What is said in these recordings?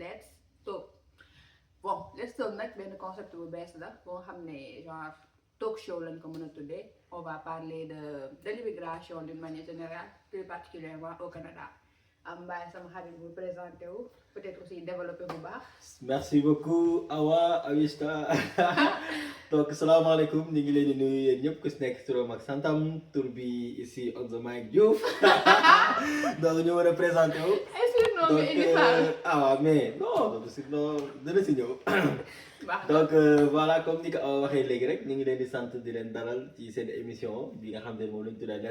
let's talk. Bon let's talk nag benn concept bu bees la boo xam ne genre talk show lañ ko mën a tuddee. On va parler de l'immigration d'une manière générale, plus particulièrement au Canada. am mbaay sama xarit bu présenté wu peut-être aussi développé bu baax. Merci beaucoup Awa Awista donc salaamaaleykum ñu ngi leen di nuyu yéen ñëpp ku si nekk turam ak santam tur bi ici on the mic Diouf donc ñu war a présenté wu. Mais non dina si ñëw. donc voilà comme ni ko Awa waxee léegi rek ñu ngi leen di sant di leen dalal ci seen émission bi nga xam ne moom lañ tuddee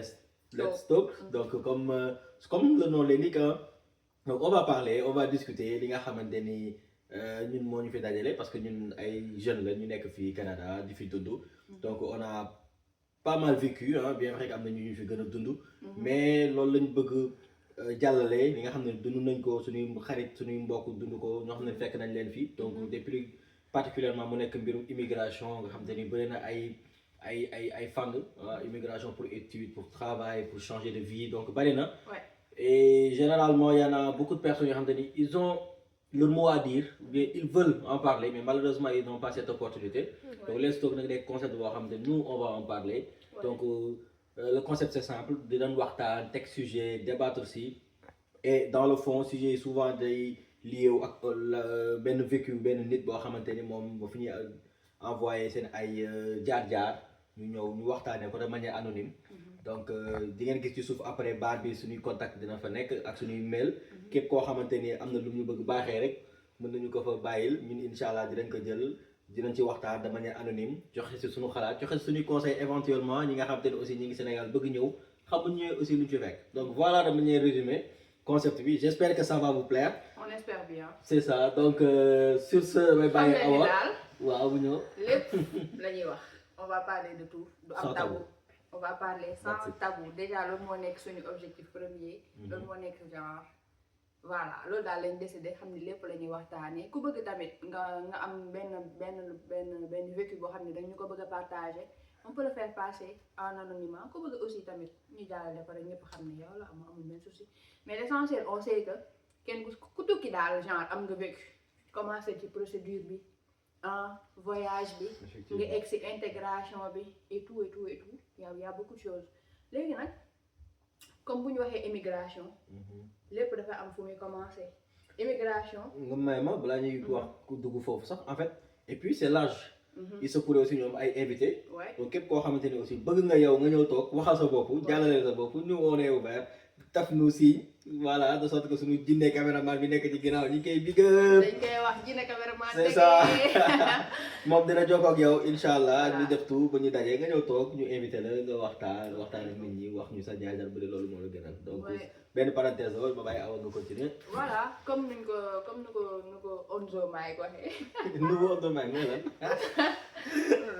Let's Talk. Donc comme le nom l'indique, donc on va parler, on va discuter li nga xamante ni ñun moo ñu fi dajale parce que ñun ay jeunes la ñu nekk fii Canada di fi dund. Donc on a pas mal vécu bien vrai que am na ñu fi gën a dund. mais loolu lañ bëgg jàllale li nga xam ne dund nañ ko suñuy xarit suñuy mbokk dund ko ñoo xam ne fekk nañ leen fii. donc des plus particulièrement mu nekk mbirum immigration nga xam te ni bëri na ay fang immigration pour études, pour travail, pour changer de vie, donc balena. Ouais. Et généralement il y en a beaucoup de personnes ils ont le mot à dire, ils veulent en parler, mais malheureusement ils n'ont pas cette opportunité. Ouais. Donc les stocks des concepts nous on va en parler. Ouais. Donc le concept c'est simple, de donner waxtaan, texte sujet, débattre aussi. Et dans le fond sujet souvent lié au ben vécu ben nit bo xamanteni mom ba fini envoyer seen ay jaar-jaar ñu ñëw ñu waxtaanee ko de manière anonyme. donc di ngeen gis ci suuf après barre bi suñuy contact dina fa nekk ak suñuy mail. képp koo xamante ni am na lu ñu bëgg baaxee rek mën nañu ko fa bàyyil ñun incha allah dinañ ko jël dinañ ci waxtaan de manière anonyme joxe si suñu xalaat joxe si suñuy conseil éventuellement ñi nga xamante ni aussi ñi ngi Sénégal bëgg ñëw xamuñu aussi lu ñu fi fekk. donc voilà de manière résumée concept bi j'espère que ça va vous plaire. On espère bien. C'est ça donc sur ce may bàyyi Awa waaw bu ñëw lépp la ñuy wax on va parler de tout du am tabou on va parler sans tabou déjà loolu moo nekk suñu objectif premier. loolu moo nekk genre voilà loolu daal lañ décidé xam ni lépp la ñuy waxtaanee ku bëgg tamit nga am benn vécu boo xam ne dañu ko bëgg a partager on peut le faire passer en anonymat ku bëgg aussi tamit ñu jàllale ko rek ñëpp xam ne yow la amul benn souci mais l'essentiel on sait que kenn ku tukki daal genre am nga vécu commencé ci procédure bi voyage bi nga egg si intégration bi et tout y a beaucoup de choses léegi nag comme bu ñu waxee immigration lépp dafa am fu muy commencé immigration nga may ma balaa ñuy wax ku dugg foofu sax en fait et puis c'est l'âge il se pourrait aussi ñoom ay invité donc képp koo xamante ni aussi bëgg nga yow nga ñëw toog waxal sa bopp jàllale sa bopp ñu on est ouvert taf nu si voilà de sorte que suñu jinne caméraman bi nekk ci ginnaaw ñu koy big up dañ koy wax jinne caméraman c'est ça moom dina jokkoo ak yow incha allah ñu def tout ba ñu dajee nga ñëw toog ñu invité la nga waxtaan ak nit ñi wax ñu sa jaar-jaar bu dee loolu moo la gënal donc benn parenthèse la ba bàyyi Awa nga continuer voilà comme ni ko Onzo Maay waxee nouveau Onzo Maay mooy lan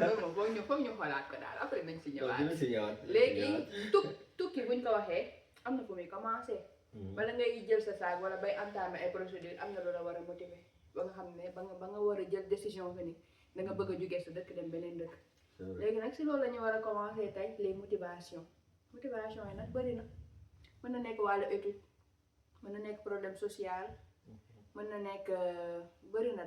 loolu moom foog ñu xoolaat ko daal après nañ si ñëwaat dina si ñëwaat léegi tukki buñ ko waxee am na fu muy commencé bala ngay jël sa saag wala bay entamer ay procédure am na loola war a motiver ba nga xam ne ba nga war a jël décision que ni da nga bëgg a jógee sa dëkk dem beneen dëkk léegi nag si loolu la ñu war a commencé tey les motivation yi nag bëri na mën na nekk wàllu étude mën na nekk problème social mën na nekk bëri na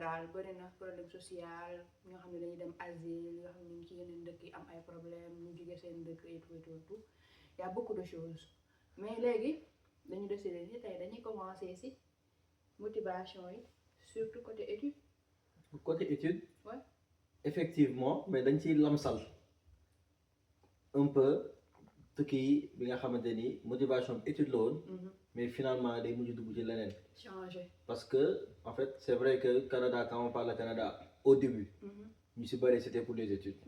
problème social ñoo xam ne dañuy dem asile ñoo xam ne ñu ci yeneen dëkk yi am ay problème ñu jógee seen dëkk et tout y a beaucoup de choses mais léegi dañu décidé ni tey dañuy commencer ci motivation yi surtout côté étude ouais effectivement mais dañ ciy lamsal un peu tukki bi nga xamante ni motivation étude la woon mais finalement day mujj dugg ci leneen changer parce que en fait c'est vrai que Canada quand on parle de Canada au début ñu ci bari c'était pour des études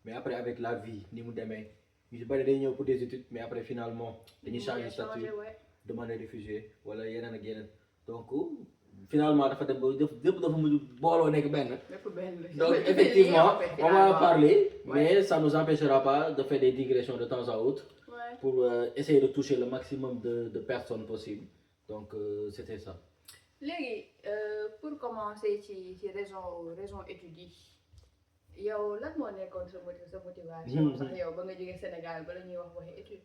mais après avec la vie ni mu demee ñu ci bari day ñëw pour des études mais après finalement dañuy changer statut demander réfugié wala yeneen ak yeneen donc finalement dafa dem ba lépp dafa mujj booloo nekk benn donc effectivement on va en parler mais ça nous empêchera pas de faire des digressions de temps à autre pour essayer de toucher le maximum de personnes possible donc c'était ça léegi pour commencer ci raison études yi yow lan moo nekkoon sa motivation sax yow ba nga jógee Sénégal ba la ñuy wax waxee étude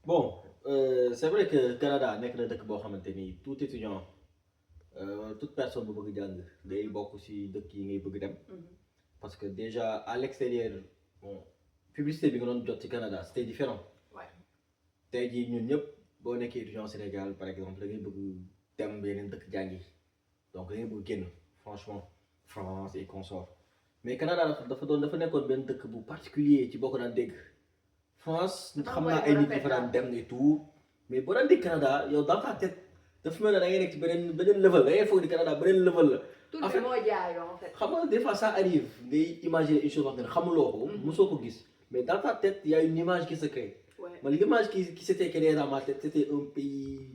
bon c'est vrai que Canada nekk na dëkk boo xamante ni tout étudiant toute personne bu bëgg jàng day bokk ci dëkk yi ngay bëgg dem parce que déjà à l'extérieur bon publicité bi nga doon jot ci Canada c'était différent tey jii ñun ñëpp boo nekkee étudiant Sénégal par exemple da ngay bëgg dem yeneen dëkk jàngi donc da ngay bëgg génn franchement France et consorts mais Canada dafa nekkoon benn dëkk bu particulier ci boo ko daan dégg France xam naa ay nit yi fa daan dem et tout mais boo daan dégg Canada yow dans ta tête dafa mel ne da ngay nekk ci beneen level da ngay foog di Canada beneen level la. en fait moo jaayoo en fait. xam nga des fois ça arrive ngay imaginer une chose wax ne xamuloo ko. mosoo ko gis mais dans ta tête y a une image qui se crée. man l'image qui s'était créée dans ma tête c'était un pays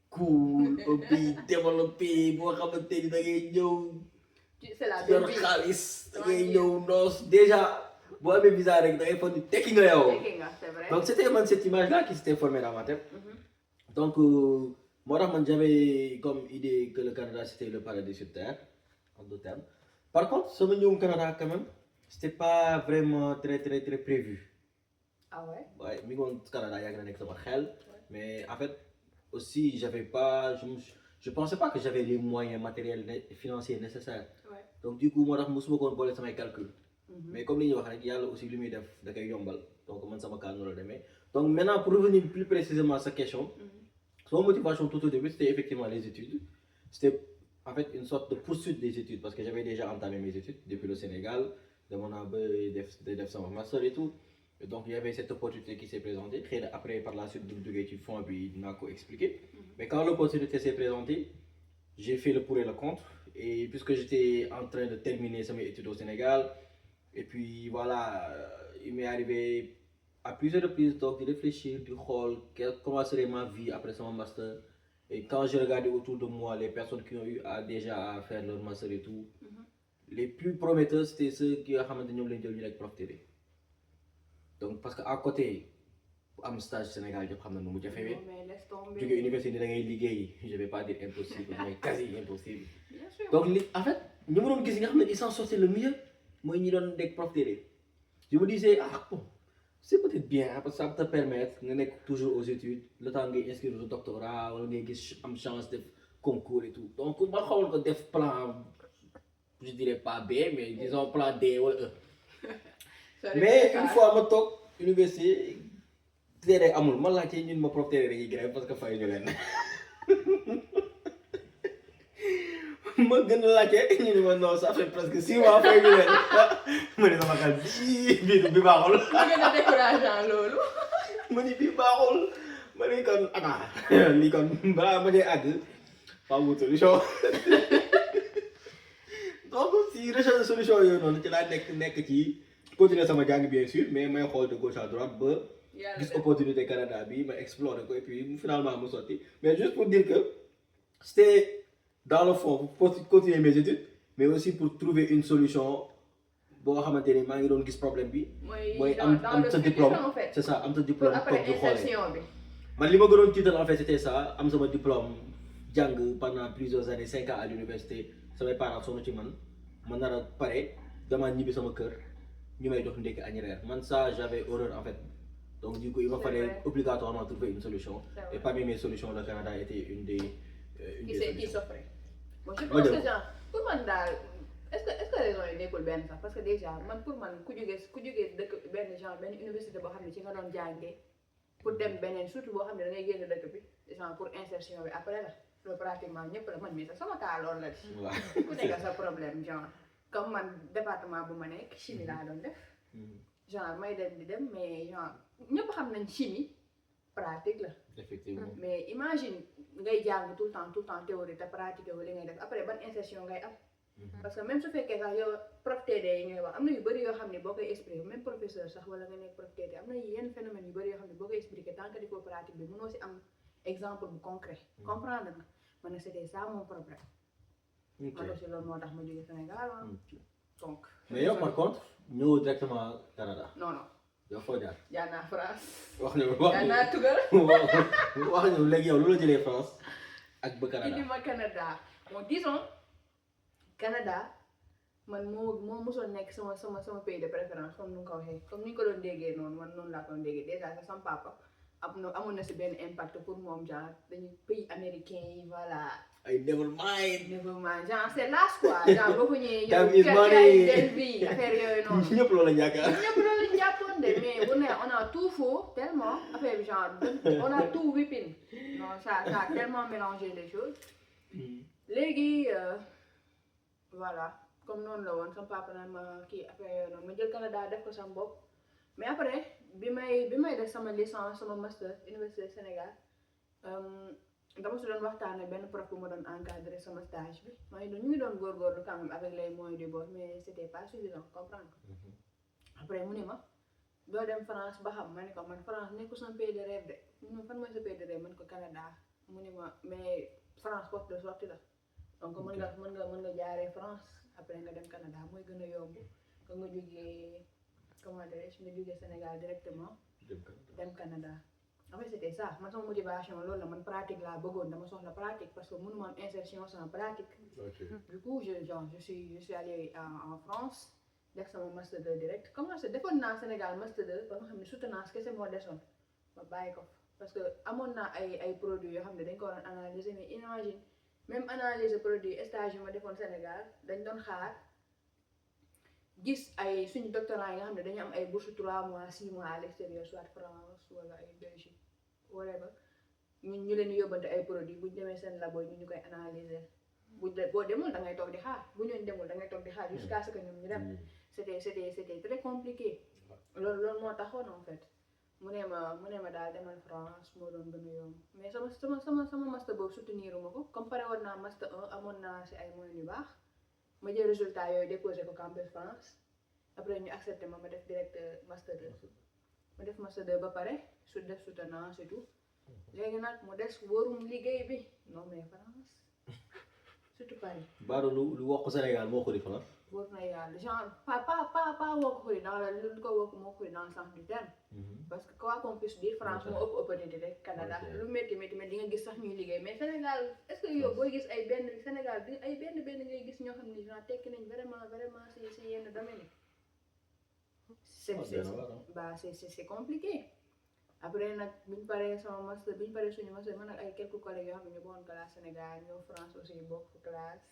cool un pays développé boo xamante ni da ngay ñëw. c'est la yor xaalis da ngay ñëw noos déjà boo amee visa rek da ngay foog ni tekki nga yow. c'est vrai. donc c'était man cette image là qui s'était formée dans ma tête. donc moo tax man j'avais comme idée que le Canada c'était le paradis sur terre en d'autres termes par contre sama ñëwum Canada quand même c'était pas vraiment très prévu. ah ouais. waaye mi ngi woon Canada yàgg na nekk sama xel mais en fait aussi j'avais pas je pensais pas que j'avais les moyens matériels et financiers nécessaires. donc du coup moo tax mosuma ko woon boole samay calcul. mais comme li ñuy wax rek yàlla aussi li muy def da koy yombal donc man sama cas noonu la demee donc maintenant pour revenir plus précisément à sa question. Son motivation tout au début, c'était effectivement les études. C'était en fait une sorte de poursuite des études parce que j'avais déjà entamé mes études depuis le Sénégal, de mon de master et tout. Et donc il y avait cette opportunité qui s'est présentée. Après, par la suite, du fond, puis il m'a expliqué. Mais quand l'opportunité s'est présentée, j'ai fait le pour et le contre. Et puisque j'étais en train de terminer mes études au Sénégal, et puis voilà, il m'est arrivé à plusieurs reprises donc de réfléchir du rôle, comment serait ma vie après mon master. Et quand je regardais autour de moi les personnes qui ont eu déjà à faire leur master et tout, les plus prometteurs c'était ceux qui ont fait prof TD. Donc parce qu'à côté, am stage Sénégal, je prends le fait. Du coup, l'université de je vais pas dire impossible, mais quasi impossible. Donc en fait, nous ils s'en sortaient le mieux, moi ils ont des prof TD. Je me disais, ah bon. C'est peut-être bien parce que ça te permet d'être toujours aux études, le temps d'inscrire au doctorat, ou une chance de concours et tout. Donc, on va faire un plan, je dirais pas B, mais disons plan D ou E. Mais une fois que je suis à l'université, je suis à l'université, je suis grève parce que je suis ma gën a laajte ñu ne ma non ça fait presque 6 mois fay ñu leen ma ne sama xel bi baaxul. ma gën a décourageant loolu. ma ni bii baaxul ma ne kon lii kon balaa ma dee àgg faa wut solution. donc si recherche de solution yooyu noonu ci laa nekk ci continuer sama jàng bien sûr mais may xool de gauche à droite ba gis opportunité Canada bi ma explorer ko et puis finalement mu sotti mais juste pour dire que c'était dans le fond pour continuer mes études mais aussi pour trouver une solution boo xamante ni maa ngi doon gis problème bi. mooy am sa diplôme c'est ça am sa diplôme toog di xoolee man li ma gënoon tiital en fait c'était ça am sama diplôme jàng pendant plusieurs années 5 ans à l'université samay parents sonn ci man nar a pare dama ñibbi sama kër ñu may jox ndekki añ reer man ça j'avais horreur en fait donc du coup il me fallait obligatoirement trouver une solution et parmi mes solutions le Canada était une des qui s'offrait. Bon, je pense que genre pour man daal est-ce que raison yi nekkul benn sax parce que déjà man pour man ku jógee dëkk benn genre benn université boo xam ne ci nga doon jàngee pour dem beneen surtout boo xam ne da ngay génn dëkk bi genre pour insertion bi après la loolu pratiquement ñëpp la man mii sax sama cas loolu la di ku nekk sa problème genre comme man département bu ma nekk chimie laa doon def genre may dem di dem mais genre ñëpp xam nañ chimie pratique la. Effectivement. Mais imagine ngay jàng tout le temps théorie te pratique wu li ngay def après ban insertion ngay am. parce que même su fekkee sax yow prof TD yi ngay wax am na yu bëri yoo xam ne boo koy expliquer même professeur sax wala nga nekk prof TD am na yenn phénomène yu bëri yoo xam ne boo koy expliquer tant que di ko pratique bi mënoo si am exemple bu concret. comprendre nga man nag c'était ça mon problème. man aussi loolu moo tax ma jógee Sénégal donc. mais yow par contre ñëw directement Canada. non. yow foo jaar. jaar naa France. jaar naa Tugal. wax nga léegi yow lu la jëlee France ak ba Canada. indi ma Canada bon disons Canada man moo mosoon nekk sama pays de préférence comme ni nga ko waxee comme ni nga ko doon déggee noonu man noonu laa ko doon déggee déjà que sama papa amoon na si benn impact pour moom genre dañuy pays américain yi voilà. ay never mind. never mind genre c'est las quoi genre boo ko ñëwee Time yow is money. del bi affaire yooyu noonu ñëpp loolu la yaakaar. ñun ñëpp loolu lañ jàppoon de mais bu ne on a tout faux tellement affaire bi genre on a tout whipping non ça a tellement mélangé les choses léegi voilà comme noonu la woon sama papa naan ma kii affaire yooyu noonu ma jël Canada def ko sama bopp mais après bi may def sama licence sama master université Sénégal dama si doon waxtaan ak benn prof bu ma doon encadré sama stage bi ñu ngi doon góorgóorlu quand même avec les moyens du bord mais c'était pas suffisant comprendre après mu ne ma doo dem France ba xam ma ne ko man France nekkul sama pays de rêve de mu ne fan mooy sa pays de rêve man ko Canada mu ne ma mais France porte de sortie la donc mën nga jaaree France après nga dem Canada mooy gën a yomb que nga jógee comment dirais-je nga jógee Sénégal directement dem Canada en fait c'était ça man sama motivation loolu la man pratique laa bëggoon dama soxla pratique parce que mënuma am insertion sans pratique du coup je suis allée en France def sama master 2 direct commencé defoon naa Sénégal master 2 ba nga xam ne soutenance kese moo desoon ma bàyyi ko parce que amoon naa ay produits yoo xam ne dañ ko waroon analyser mais imagine même analyser produit stage yi ma defoon Sénégal dañ doon xaar gis ay suñu doctorants yi nga xam ne dañu am ay bourse 3 mois 6 mois à l'extérieur soit France wala ay Belgique whatever ñu leen di yóbbante ay produits buñ demee seen labo ñu koy analyser boo demul da ngay toog di xaar bu ñooñu demul da ngay toog di xaar jusqu'à ce que ñoom ñu dem c'était très compliqué loolu moo taxoon en fait mu ne ma daal demal France moo doon gën a yomb mais sama master boobu souteniruma ko comme pare woon naa master 1 amoon naa si ay moyens yu baax ma jël résultat yooyu déposé ko campus France après ñu accepté ma def direct master 2 ma def master 2 ba pare def soutenance et tout léegi nag mu des wóorum liggéey bi non mais France surtout Paris. Baado lu wax ko Sénégal moo ko di France. wóor na yàlla genre pas woo ko xuri dans lu ko woo ko moo xuri dans le sens du terme. parce que quoi qu'on puisse dire France moo ëpp opportunité rek Canada lu métti di nga gis sax ñuy liggéey mais Sénégal est-ce que yow booy gis ay benn Sénégal bi ay benn ngay gis ñoo xam ne genre tekki nañ vraiment si yenn domaine yi. c'est compliqué. après nag biñu paree suñu master man nag ay quelques collègues yoo xam ne ñu bokkoon classe Sénégal ñoo France aussi bokk classe.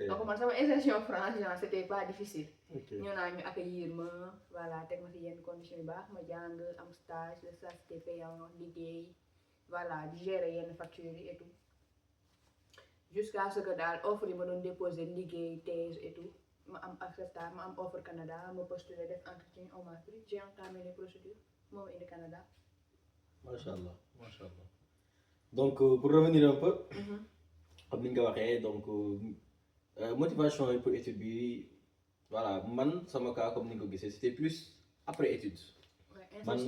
donc man sama insertion France genre c'était pas difficile. ñoo naa ñu accueillir ma voilà teg ma si yenn conditions yu baax ma jàng am stage le stage c'était payant liggéey voilà di gérer yenn factures yi et tout jusqu'à ce que daal offre yi ma doon déposer liggéey thèse et tout ma am acceptable ma am offre Canada ma postuler def entretien on m'a pris j'ai entamé les procédures moo ma indi Canada. Macha Allah. Donc pour revenir un peu. comme ni nga ko waxee donc motivation yi pour étude bi voilà man sama cas comme ni nga ko gisee c'était plus après étude. man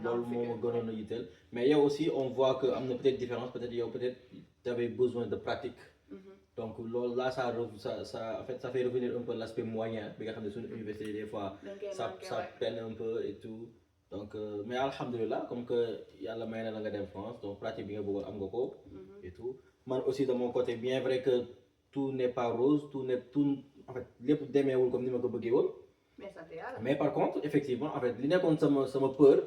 loolu moo ma gënoon a yitteel mais yow aussi on voit que am na peut-être différence peut-être yow peut-être t'avais besoin de pratique. donc loolu là ça en fait ça fait revenir un peu l'aspect moyen bi nga xam ne suñu université des fois ça peine un peu et tout. donc mais alhamdulilah comme que yàlla may na la nga dem France donc pratique bi nga bëggoon am nga ko. et tout man aussi de mon côté bien vrai que tout n'est pas rose tout en fait lépp demeewul comme ni ma ko bëggee woon. mais par contre effectivement en fait li nekkoon sama peur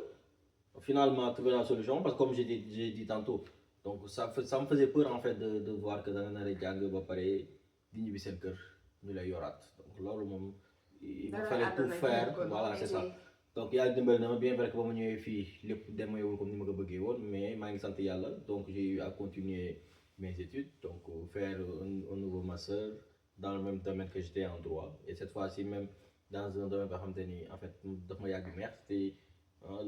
finalement trouver la solution parce que comme j'ai dit tantôt donc ça me faisait peur en fait de voir que da nga nar a jàng ba pare di ñibbi seen kër ñu lay yoraat donc loolu moom il fallait tout faire voilà c'est ça. donc yàlla dimbali na ma bien vrai que ba ma ñëwee fii lépp demeewul comme ni ma ko bëggee woon mais maa ngi sant yàlla donc j'ai eu à continuer mes études donc faire un nouveau master dans le même domaine que j'étais en droit et cette fois-ci même dans un domaine boo xamante ni en fait daf ma yàgg neex c'était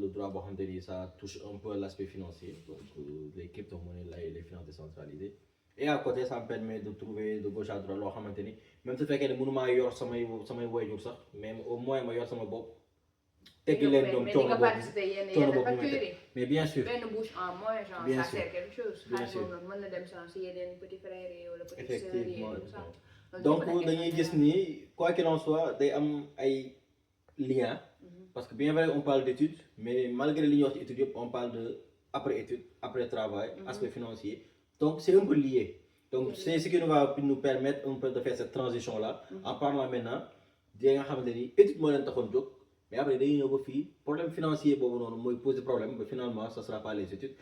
le droit boo xamante ni ça touche un peu l'aspect financier donc les crypto-monnaies les finances décentralisées et à côté ça me permet de trouver de gauche à droite loo xamante ni même su fekkee ne mënumaa yor samay waajur sax mais au moins ma yor sama bopp. teggi leen ñoom coono boobu mais bien sûr benn bouche en moins genre bien ça sûr sert quelque chose. bien sûr mën na dem sans si yeneen petit frère yi wala petit sœur yi tout ça. donc dañuy gis ni quoi qu'il en soit day am ay liens parce que bien vrai on parle d'études mais malgré li ñuy wax ci études yëpp on parle de après études après travail aspect financier donc c'est un peu lié donc c'est ce qui va nous permettre un peu de faire cette transition là en parlant maintenant di nga xamante ni étude moo leen taxoon jóg mais après dañuy ñëw ba fii problème financier boobu noonu mooy poser problème ba finalement ça sera pas les études